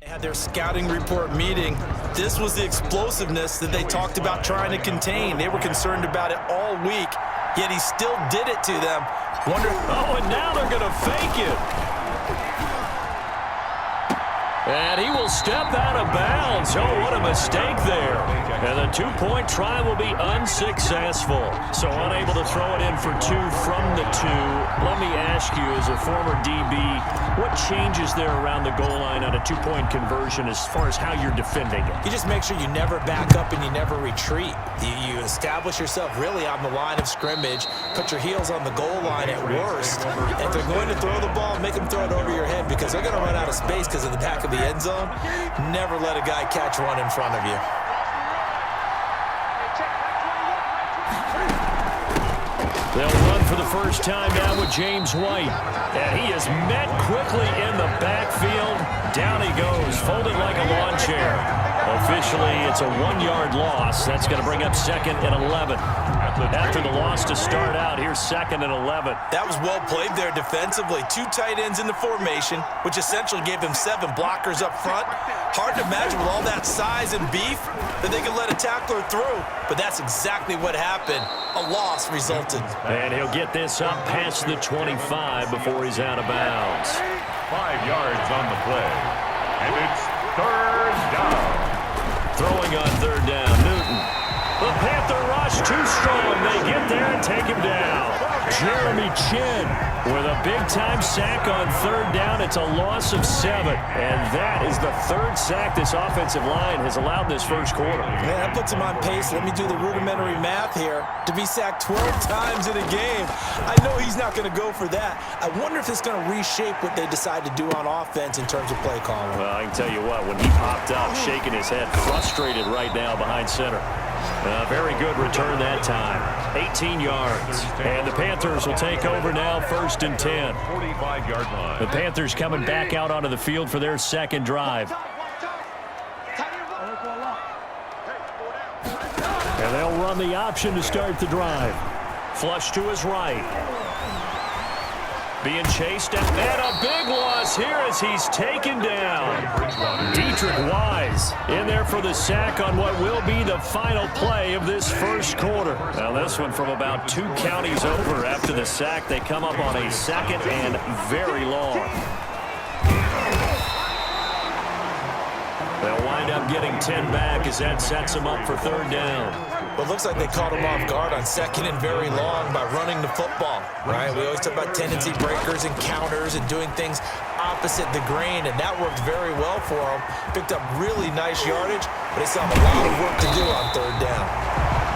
Had their scouting report meeting. This was the explosiveness that they talked about trying to contain. They were concerned about it all week, yet he still did it to them. Oh, and now they're going to fake it. And he will step out of bounds. Oh, what a mistake there. And the two-point try will be unsuccessful. So unable to throw it in for two from the two. Let me ask you, as a former DB, what changes there around the goal line on a two-point conversion as far as how you're defending it? You just make sure you never back up and you never retreat. You establish yourself really on the line of scrimmage, put your heels on the goal line at worst. If they're going to throw the ball, make them throw it over your head because they're going to run out of space because of the back of the end zone. Never let a guy catch one in front of you. They'll run for the first time now with James White. And he is met quickly in the backfield. Down he goes, folded like a lawn chair. Officially, it's a 1-yard loss. That's going to bring up 2nd and 11. After the loss to start out, here's 2nd and 11. That was well played there defensively. 2 tight ends in the formation, which essentially gave them 7 blockers up front. Hard to imagine with all that size and beef that they could let a tackler through, but that's exactly what happened. A loss resulted. And he'll get this up past the 25 before he's out of bounds. 5 yards on the play, and it's 3rd down. Throwing on 3rd down, Newton. The Panther rush too strong. They get there and take him down. Jeremy Chin with a big-time sack on 3rd down. It's a loss of 7. And that is the 3rd sack this offensive line has allowed this first quarter. Man, that puts him on pace. Let me do the rudimentary math here. To be sacked 12 times in a game. I know he's not going to go for that. I wonder if it's going to reshape what they decide to do on offense in terms of play calling. Well, I can tell you what, when he popped up, shaking his head, frustrated right now behind center. Very good return that time. 18 yards. And the Panthers will take over now, 1st and 10. 45-yard line. The Panthers coming back out onto the field for their 2nd drive. And they'll run the option to start the drive. Flush to his right. Being chased, and a big loss here as he's taken down. Dietrich Wise in there for the sack on what will be the final play of this first quarter. Now this one from about 2 counties over after the sack. They come up on a 2nd and very long. They'll wind up getting 10 back as that sets them up for 3rd down. Well, it looks like they caught him off guard on 2nd and very long by running the football, right? We always talk about tendency breakers and counters and doing things opposite the grain, and that worked very well for him. Picked up really nice yardage, but they still have a lot of work to do on 3rd down.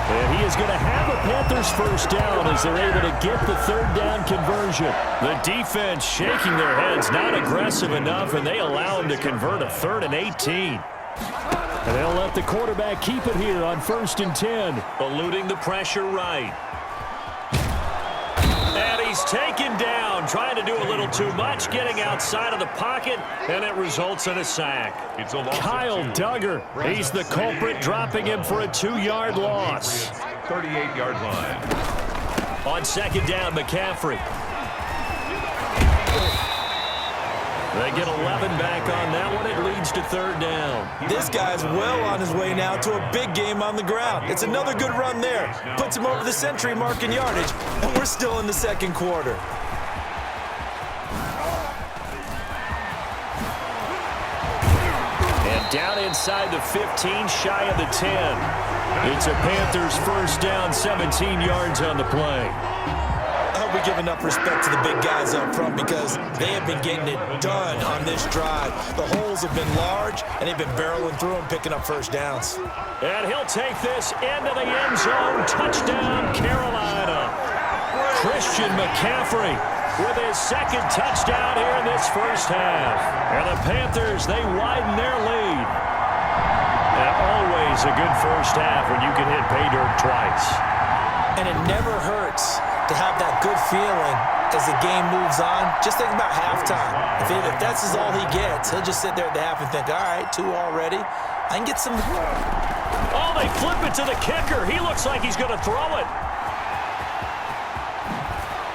And he is going to have a Panthers first down as they're able to get the 3rd down conversion. The defense shaking their heads, not aggressive enough, and they allow him to convert a 3rd and 18. And they'll let the quarterback keep it here on 1st and 10. Eluding the pressure right. And he's taken down, trying to do a little too much, getting outside of the pocket, and it results in a sack. It's a loss. Kyle Duggar, he's the culprit, dropping him for a 2-yard loss. 38-yard line. On 2nd down, McCaffrey. They get 11 back on that one. It leads to 3rd down. This guy's well on his way now to a big game on the ground. It's another good run there. Puts him over the century mark in yardage, and we're still in the 2nd quarter. And down inside the 15, shy of the 10. It's a Panthers first down, 17 yards on the play. I hope we give enough respect to the big guys up front because they have been getting it done on this drive. The holes have been large, and they've been barreling through them, picking up first downs. And he'll take this into the end zone. Touchdown, Carolina. Christian McCaffrey with his 2nd touchdown here in this first half. And the Panthers, they widen their lead. And always a good first half when you can hit pay dirt twice. And it never hurts to have that good feeling as the game moves on. Just think about halftime. If that's all he gets, he'll just sit there at the half and think, all right, 2 already. I can get some. Oh, they flip it to the kicker. He looks like he's going to throw it.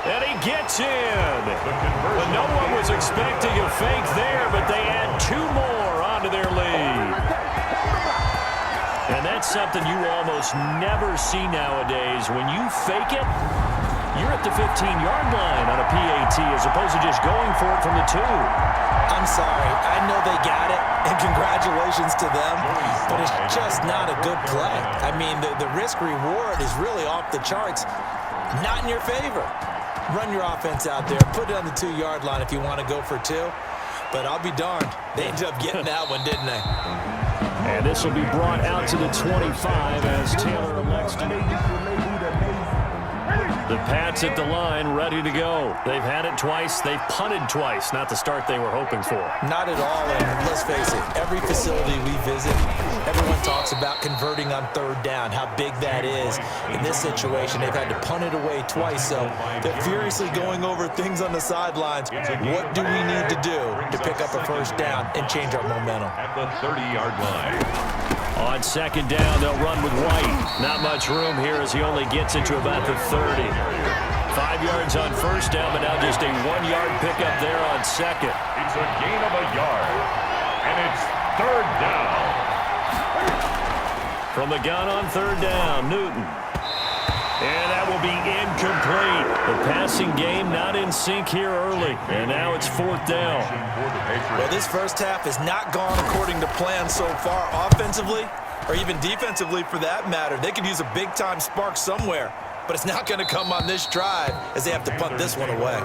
And he gets in. But no one was expecting a fake there, but they add 2 more onto And that's something you almost never see nowadays. When you fake it, you're at the 15-yard line on a PAT as opposed to just going for it from the 2. I'm sorry. I know they got it, and congratulations to them, but it's just not a good play. I mean, the risk-reward is really off the charts, not in your favor. Run your offense out there. Put it on the 2-yard line if you want to go for 2. But I'll be darned. They ended up getting that one, didn't they? And this will be brought out to the 25 as Taylor elects to. The Pats at the line, ready to go. They've had it twice. They've punted twice. Not the start they were hoping for. Not at all. And let's face it, every facility we visit, everyone talks about converting on 3rd down, how big that is. In this situation, they've had to punt it away twice, so they're furiously going over things on the sidelines. What do we need to do to pick up a 1st down and change our momentum? At the 30-yard line. On 2nd down, they'll run with White. Not much room here as he only gets it to about the 30. 5 yards on 1st down, but now just a 1-yard pickup there on 2nd. It's a gain of a yard, and it's 3rd down. From the gun on 3rd down, Newton. And that will be incomplete. The passing game not in sync here early. And now it's 4th down. Well, this first half has not gone according to plan so far offensively, or even defensively for that matter. They could use a big-time spark somewhere, but it's not going to come on this drive as they have to punt this one away.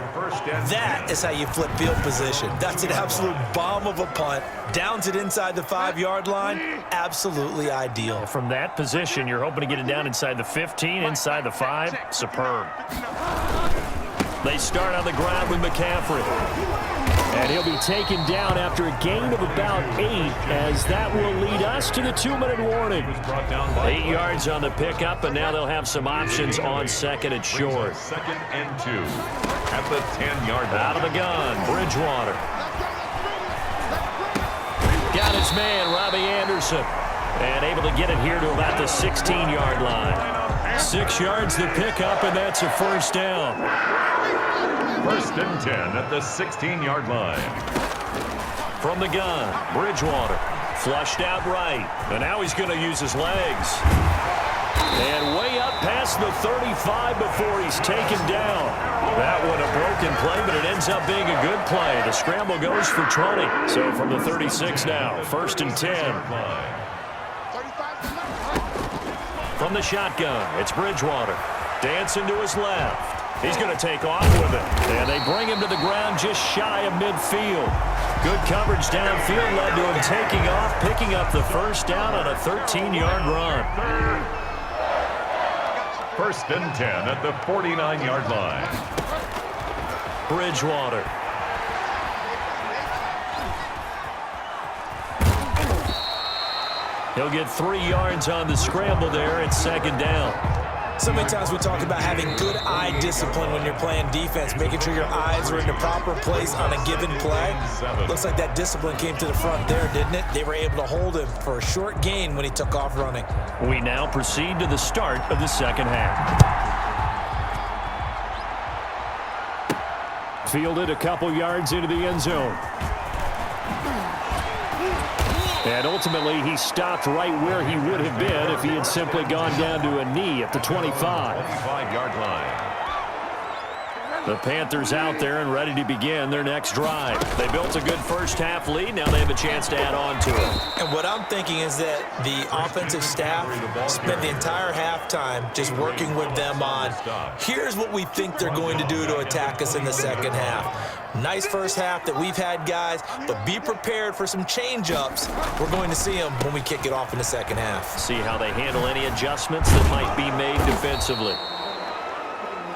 That is how you flip field position. That's an absolute bomb of a punt. Downs it inside the 5-yard line. Absolutely ideal. From that position, you're hoping to get it down inside the 15, inside the 5. Superb. They start on the ground with McCaffrey. And he'll be taken down after a gain of about 8, as that will lead us to the 2-minute warning. 8 yards on the pickup, and now they'll have some options on 2nd and short. 2nd and 2 at the 10-yard line. Out of the gun, Bridgewater. Got his man, Robbie Anderson. And able to get it here to about the 16-yard line. 6 yards the pickup, and that's a 1st down. 1st and 10 at the 16-yard line. From the gun, Bridgewater. Flushed out right. And now he's going to use his legs. And way up past the 35 before he's taken down. That one a broken play, but it ends up being a good play. The scramble goes for 20. So from the 36 now, 1st and 10. From the shotgun, it's Bridgewater. Dancing to his left. He's going to take off with it. And they bring him to the ground just shy of midfield. Good coverage downfield led to him taking off, picking up the 1st down on a 13-yard run. 1st and 10 at the 49-yard line. Bridgewater. He'll get 3 yards on the scramble there at 2nd down. So many times we talk about having good eye discipline when you're playing defense, making sure your eyes are in the proper place on a given play. Looks like that discipline came to the front there, didn't it? They were able to hold him for a short gain when he took off running. We now proceed to the start of the 2nd half. Fielded a couple yards into the end zone. And ultimately, he stopped right where he would have been if he had simply gone down to a knee at the 25. 25-yard line. The Panthers out there and ready to begin their next drive. They built a good first half lead. Now they have a chance to add on to it. And what I'm thinking is that the offensive staff spent the entire halftime just working with them on, here's what we think they're going to do to attack us in the second half. Nice first half that we've had, guys, but be prepared for some change-ups. We're going to see them when we kick it off in the second half. See how they handle any adjustments that might be made defensively.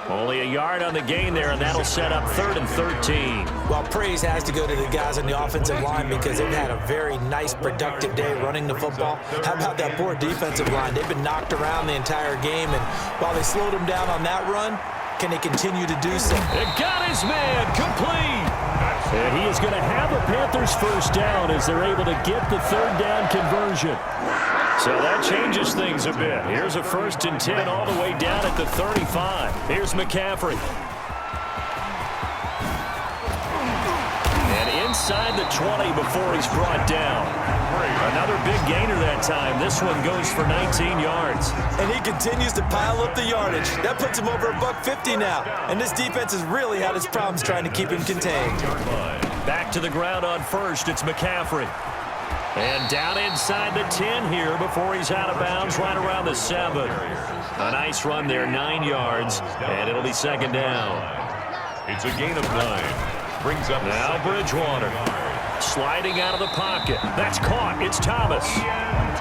Only a yard on the gain there, and that'll set up 3rd and 13. Well, praise has to go to the guys on the offensive line because they've had a very nice, productive day running the football. How about that poor defensive line? They've been knocked around the entire game, and while they slowed them down on that run, can they continue to do so? It got his man complete. And he is going to have a Panthers first down as they're able to get the 3rd down conversion. So that changes things a bit. Here's a 1st and 10 all the way down at the 35. Here's McCaffrey. And inside the 20 before he's brought down. Another big gainer that time. This one goes for 19 yards. And he continues to pile up the yardage. That puts him over $150 now. And this defense has really had its problems trying to keep him contained. Back to the ground on first. It's McCaffrey. And down inside the 10 here before he's out of bounds right around the 7. A nice run there, 9 yards, and it'll be second down. It's a gain of 9. Brings up now Bridgewater. Sliding out of the pocket. That's caught. It's Thomas.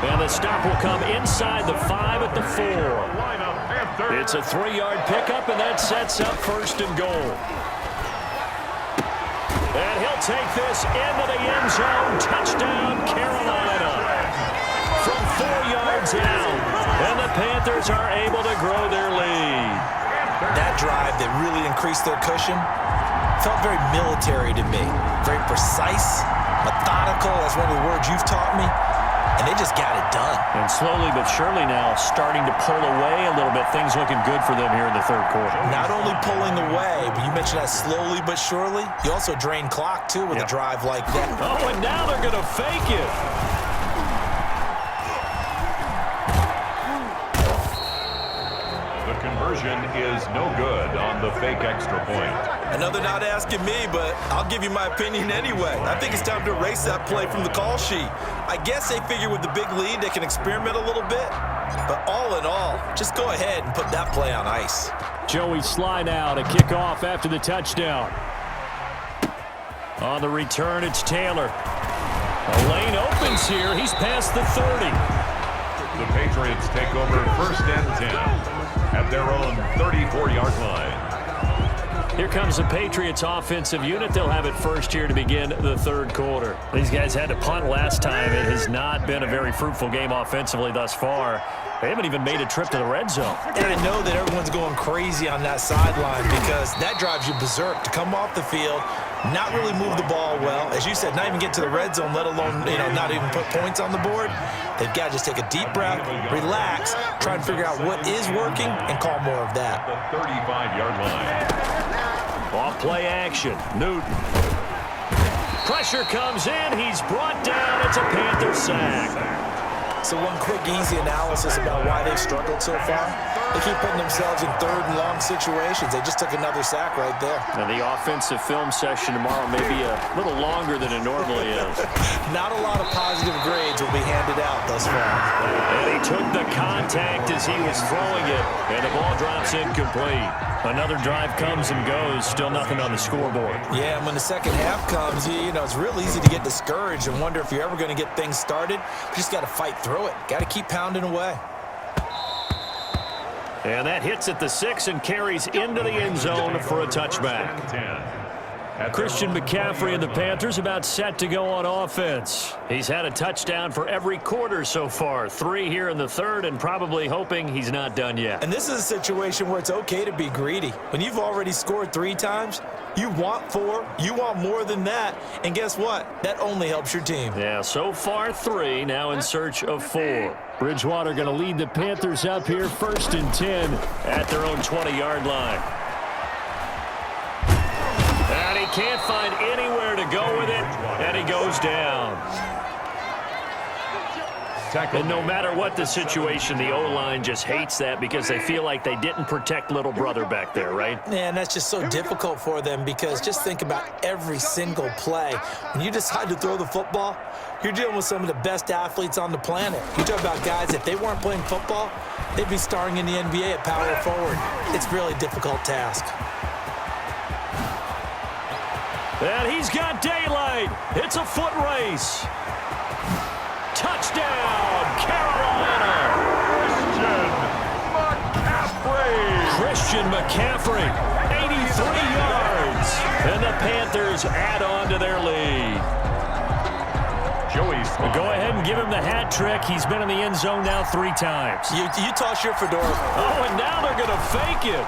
And the stop will come inside the 5 at the 4. It's a 3-yard pickup, and that sets up first and goal. And he'll take this into the end zone. Touchdown, Carolina. From 4 yards out. And the Panthers are able to grow their lead. That drive that really increased their cushion felt very military to me. Very precise, methodical. That's one of the words you've taught me. And they just got it done. And slowly but surely now starting to pull away a little bit. Things looking good for them here in the third quarter. Not only pulling away, but you mentioned that slowly but surely. You also drain clock, too, with a drive like that. Oh, and now they're going to fake it. The conversion is no good on the fake extra point. Another not asking me, but I'll give you my opinion anyway. I think it's time to erase that play from the call sheet. I guess they figure with the big lead they can experiment a little bit. But all in all, just go ahead and put that play on ice. Joey Sly now to kick off after the touchdown. On the return, it's Taylor. A lane opens here. He's past the 30. The Patriots take over 1st and 10 at their own 34-yard line. Here comes the Patriots offensive unit. They'll have it first here to begin the third quarter. These guys had to punt last time. It has not been a very fruitful game offensively thus far. They haven't even made a trip to the red zone. And I know that everyone's going crazy on that sideline because that drives you berserk to come off the field, not really move the ball well. As you said, not even get to the red zone, let alone, not even put points on the board. They've got to just take a deep breath, relax, try and figure out what is working, and call more of that. The 35-yard line. Off play action. Newton. Pressure comes in. He's brought down. It's a Panther sack. So one quick, easy analysis about why they've struggled so far. They keep putting themselves in third and long situations. They just took another sack right there. Now the offensive film session tomorrow may be a little longer than it normally is. Not a lot of positive grades will be handed out thus far. And he took the contact as he was throwing it, and the ball drops incomplete. Another drive comes and goes, still nothing on the scoreboard. Yeah, and when the second half comes, it's real easy to get discouraged and wonder if you're ever going to get things started. You just got to fight through it. Got to keep pounding away. And that hits at the 6 and carries into the end zone for a touchback. Christian McCaffrey and the Panthers about set to go on offense. He's had a touchdown for every quarter so far. 3 here in the third, and probably hoping he's not done yet. And this is a situation where it's okay to be greedy. When you've already scored 3 times, you want 4, you want more than that, and guess what? That only helps your team. Yeah, so far 3, now in search of 4. Bridgewater going to lead the Panthers up here 1st and 10 at their own 20-yard line. And he can't find anywhere to go with it, and he goes down. And no matter what the situation, the O-line just hates that because they feel like they didn't protect little brother back there, right? Yeah, and that's just so difficult for them because just think about every single play. When you decide to throw the football, you're dealing with some of the best athletes on the planet. You talk about guys, if they weren't playing football, they'd be starring in the NBA at power forward. It's a really difficult task. And he's got daylight. It's a foot race. Touchdown, Carolina. Christian McCaffrey, 83 yards. And the Panthers add on to their lead. Go ahead and give him the hat trick. He's been in the end zone now 3 times. You toss your fedora. Oh, and now they're going to fake it.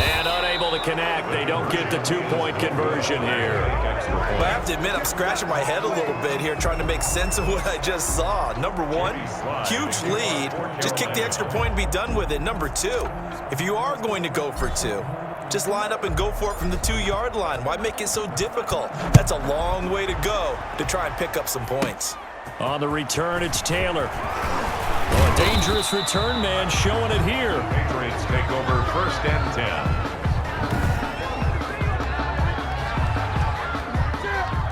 And unable to connect. They don't get the 2-point conversion here. But I have to admit, I'm scratching my head a little bit here trying to make sense of what I just saw. Number 1, huge lead. Just kick the extra point and be done with it. Number 2, if you are going to go for 2, Just line up and go for it from the 2-yard line. Why make it so difficult? That's a long way to go to try and pick up some points. On the return, it's Taylor. Oh, a dangerous return man showing it here. The Patriots take over 1st and 10.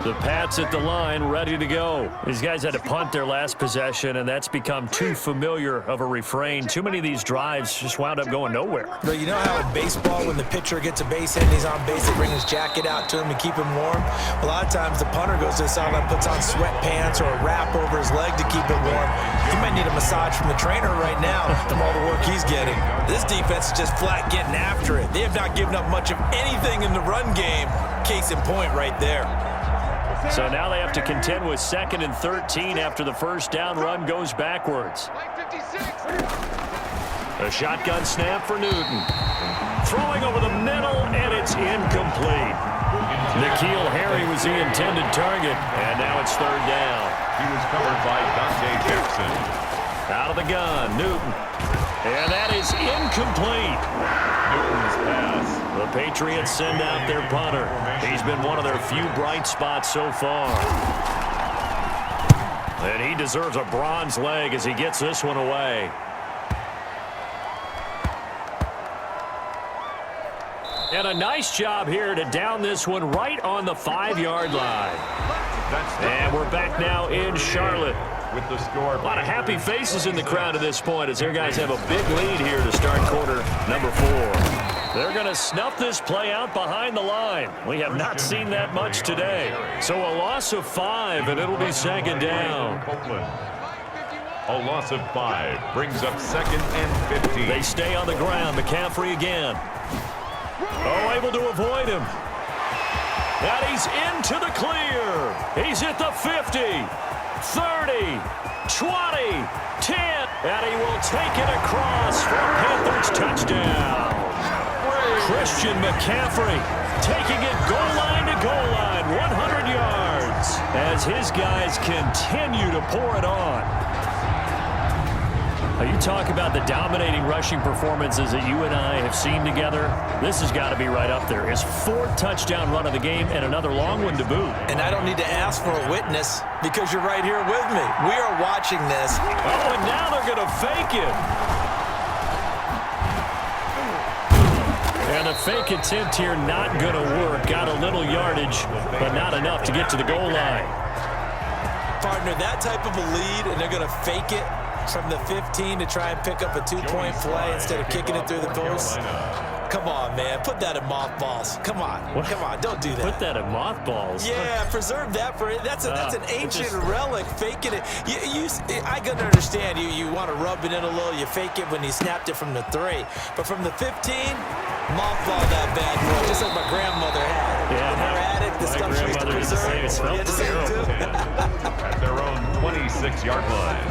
The Pats at the line, ready to go. These guys had to punt their last possession, and that's become too familiar of a refrain. Too many of these drives just wound up going nowhere. But you know how in baseball, when the pitcher gets a base hit and he's on base, they bring his jacket out to him to keep him warm? A lot of times the punter goes to the sideline, puts on sweatpants or a wrap over his leg to keep it warm. He might need a massage from the trainer right now from all the work he's getting. This defense is just flat getting after it. They have not given up much of anything in the run game. Case in point right there. So now they have to contend with 2nd and 13 after the first down run goes backwards. A shotgun snap for Newton. Throwing over the middle, and it's incomplete. N'Keal Harry was the intended target, and now it's 3rd down. He was covered by Dante Jackson. Out of the gun, Newton. And that is incomplete. Newton's pass. The Patriots send out their punter. He's been one of their few bright spots so far. And he deserves a bronze leg as he gets this one away. And a nice job here to down this one right on the 5-yard line. And we're back now in Charlotte. With the score. A lot of happy faces in the crowd at this point as their guys have a big lead here to start quarter number 4. They're going to snuff this play out behind the line. We have not seen that much today. So a loss of 5, and it'll be 2nd down. A loss of 5 brings up 2nd and 15. They stay on the ground. McCaffrey again. Oh, able to avoid him. And he's into the clear. He's at the 50. 30, 20, 10, and he will take it across for a Panthers touchdown. Christian McCaffrey taking it goal line to goal line, 100 yards, as his guys continue to pour it on. You talk about the dominating rushing performances that you and I have seen together. This has got to be right up there. His 4th touchdown run of the game and another long one to boot. And I don't need to ask for a witness because you're right here with me. We are watching this. Oh, and now they're going to fake it. And the fake attempt here not going to work. Got a little yardage, but not enough to get to the goal line. Partner, that type of a lead, and they're going to fake it from the 15 to try and pick up a 2-point play instead of kicking it through the post. Come on, man. Put that in mothballs. Come on. What? Come on. Don't do that. Put that in mothballs. Yeah, preserve that for it. That's an ancient relic. Faking it. I can understand you want to rub it in a little. You fake it when you snapped it from the 3. But from the 15, mothball that bad boy, just like my grandmother had. Yeah, in her attic, the stuff she used to preserve. It smells At their own 26-yard line.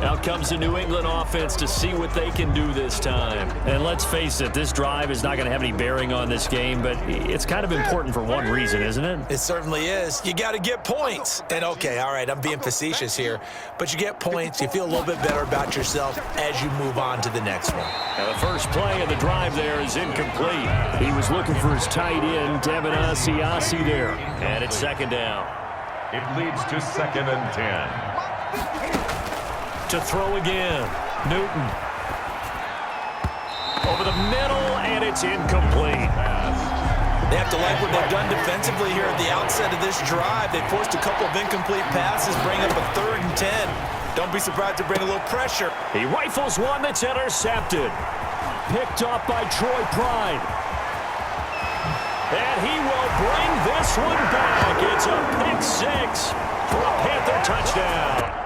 Out comes the New England offense to see what they can do this time. And let's face it, this drive is not going to have any bearing on this game, but it's kind of important for one reason, isn't it? It certainly is. You got to get points. And okay, all right, I'm being facetious here, but you get points, you feel a little bit better about yourself as you move on to the next one. Now the first play of the drive there is incomplete. He was looking for his tight end, Devin Asiasi there. And it's 2nd down. It leads to 2nd and 10. To throw again, Newton. Over the middle, and it's incomplete. They have to like what they've done defensively here at the outset of this drive. They forced a couple of incomplete passes, bring up a 3rd and 10. Don't be surprised to bring a little pressure. He rifles one that's intercepted. Picked up by Troy Pride. And he will bring this one back. It's a pick 6 for a Panther touchdown.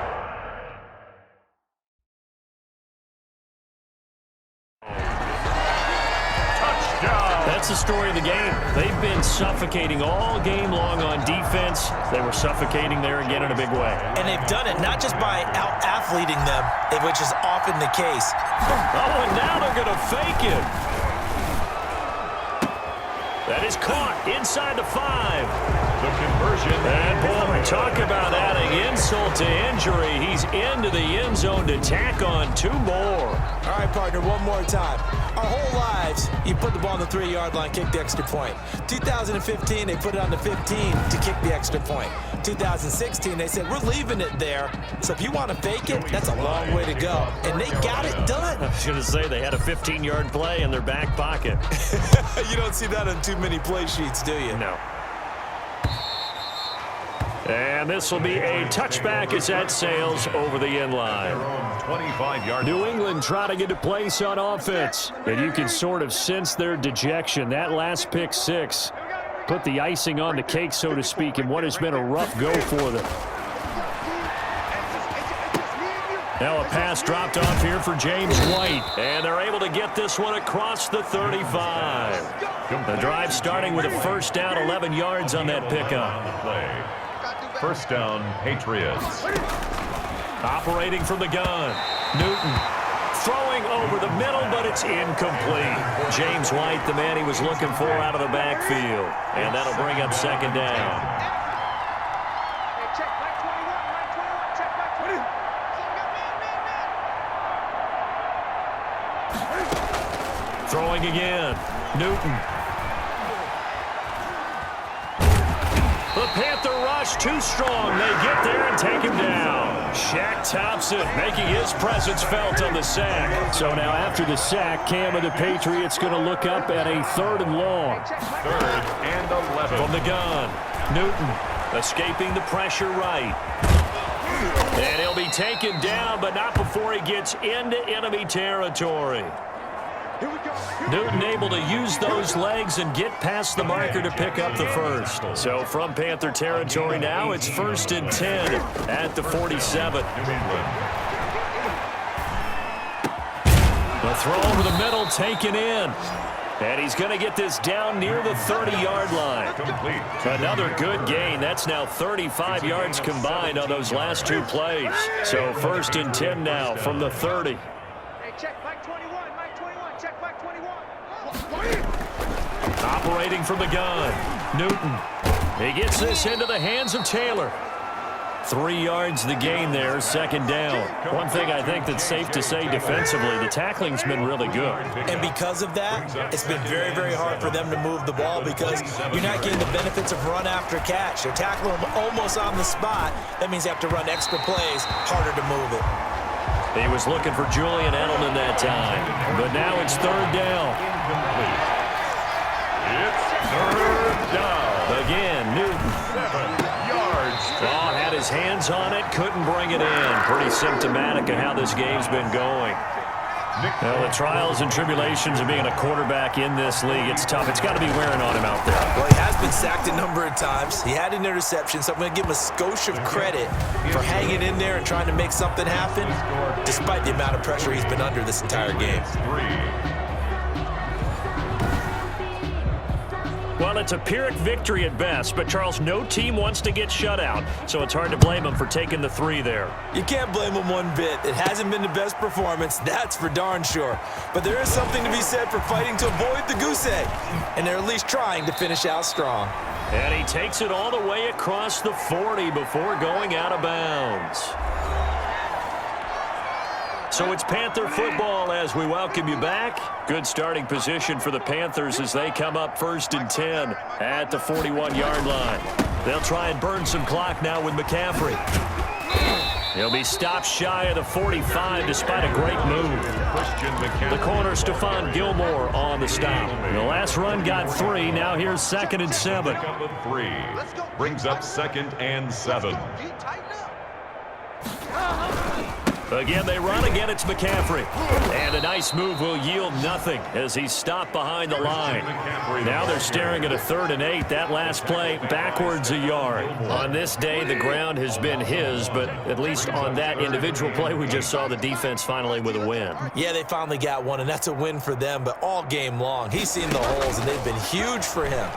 That's the story of the game. They've been suffocating all game long on defense. They were suffocating there again in a big way. And they've done it not just by out-athleting them, which is often the case. Oh, and now they're going to fake it. That is caught inside the 5. The conversion. And boy, talk about adding insult insult to injury, he's into the end zone to tack on 2 more. All right, partner, one more time. Our whole lives, you put the ball on the 3-yard line, kick the extra point. 2015, they put it on the 15 to kick the extra point. 2016, they said, we're leaving it there. So if you want to fake it, that's a long way to go. And they got it done. I was going to say they had a 15-yard play in their back pocket. You don't see that on too many play sheets, do you? No. And this will be a touchback as that sails over the end line. 25-yard. New England trying to get a place on offense. And you can sort of sense their dejection. That last pick six put the icing on the cake, so to speak, in what has been a rough go for them. Now a pass dropped off here for James White. And they're able to get this one across the 35. The drive starting with a first down, 11 yards on that pickup. First down, Patriots. Operating from the gun. Newton throwing over the middle, but it's incomplete. James White, the man he was looking for out of the backfield. And that'll bring up second down. Throwing again. Newton. The Panther rush too strong. They get there and take him down. Shaq Thompson making his presence felt on the sack. So now after the sack, Cam of the Patriots going to look up at a 3rd and long. 3rd and 11. From the gun, Newton escaping the pressure right. And he'll be taken down, but not before he gets into enemy territory. Newton able to use those legs and get past the marker to pick up the first. So from Panther territory now, it's 1st and 10 at the 47. The throw over the middle taken in. And he's going to get this down near the 30-yard line. Another good gain. That's now 35 yards combined on those last 2 plays. So 1st and 10 now from the 30. Operating from the gun, Newton. He gets this into the hands of Taylor. 3 yards the gain there, 2nd down. One thing I think that's safe to say defensively, the tackling's been really good. And because of that, it's been very, very hard for them to move the ball because you're not getting the benefits of run after catch. They're tackling them almost on the spot. That means they have to run extra plays, harder to move it. He was looking for Julian Edelman that time, but now it's 3rd down. It's 3rd down. Again, Newton. 7 yards. Oh, had his hands on it, couldn't bring it in. Pretty symptomatic of how this game's been going. Well, the trials and tribulations of being a quarterback in this league, it's tough. It's got to be wearing on him out there. Well, he has been sacked a number of times. He had an interception, so I'm going to give him a skosh of credit for hanging in there and trying to make something happen, despite the amount of pressure he's been under this entire game. Well, it's a Pyrrhic victory at best, but, Charles, no team wants to get shut out, so it's hard to blame him for taking the 3 there. You can't blame him one bit. It hasn't been the best performance, that's for darn sure. But there is something to be said for fighting to avoid the goose egg, and they're at least trying to finish out strong. And he takes it all the way across the 40 before going out of bounds. So it's Panther football as we welcome you back. Good starting position for the Panthers as they come up 1st and 10 at the 41-yard line. They'll try and burn some clock now with McCaffrey. He'll be stopped shy of the 45 despite a great move. The corner, Stephon Gilmore, on the stop. The last run got 3. Now here's 2nd and 7. 3 brings up 2nd and 7. Again, they run. Again, it's McCaffrey. And a nice move will yield nothing as he's stopped behind the line. Now they're staring at a 3rd and 8. That last play, backwards a yard. On this day, the ground has been his, but at least on that individual play, we just saw the defense finally with a win. Yeah, they finally got one, and that's a win for them, but all game long, he's seen the holes, and they've been huge for him.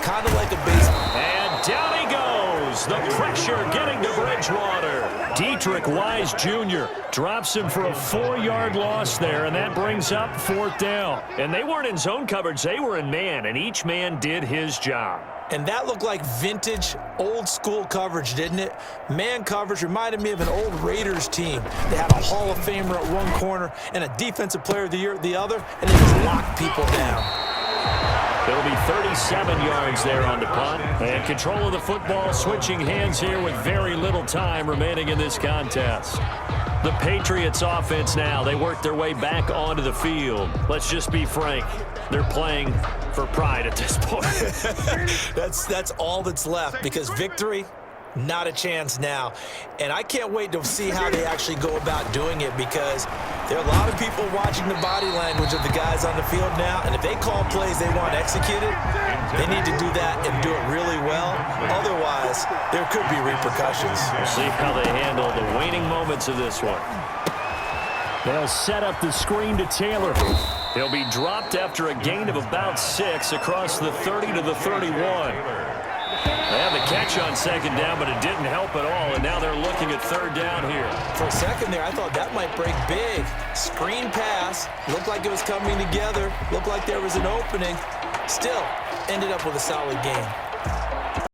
Kind of like a baseball. And down he goes. goes. The pressure getting to Bridgewater. Dietrich Wise Jr. drops him for a 4-yard loss there, and that brings up 4th down. And they weren't in zone coverage. They were in man, and each man did his job. And that looked like vintage, old-school coverage, didn't it? Man coverage reminded me of an old Raiders team. They had a Hall of Famer at one corner and a Defensive Player of the Year at the other, and they just locked people down. It'll be 37 yards there on the punt. And control of the football switching hands here with very little time remaining in this contest. The Patriots offense now, they work their way back onto the field. Let's just be frank. They're playing for pride at this point. That's all that's left, because victory, not a chance now. And I can't wait to see how they actually go about doing it, because there are a lot of people watching the body language of the guys on the field now, and if they call plays they want executed, they need to do that and do it really well. Otherwise, there could be repercussions. We'll see how they handle the waning moments of this one. They'll set up the screen to Taylor. He'll be dropped after a gain of about 6 across the 30 to the 31. They had the catch on 2nd down, but it didn't help at all, and now they're looking at 3rd down here. For a second there, I thought that might break big. Screen pass, looked like it was coming together, looked like there was an opening. Still, ended up with a solid game.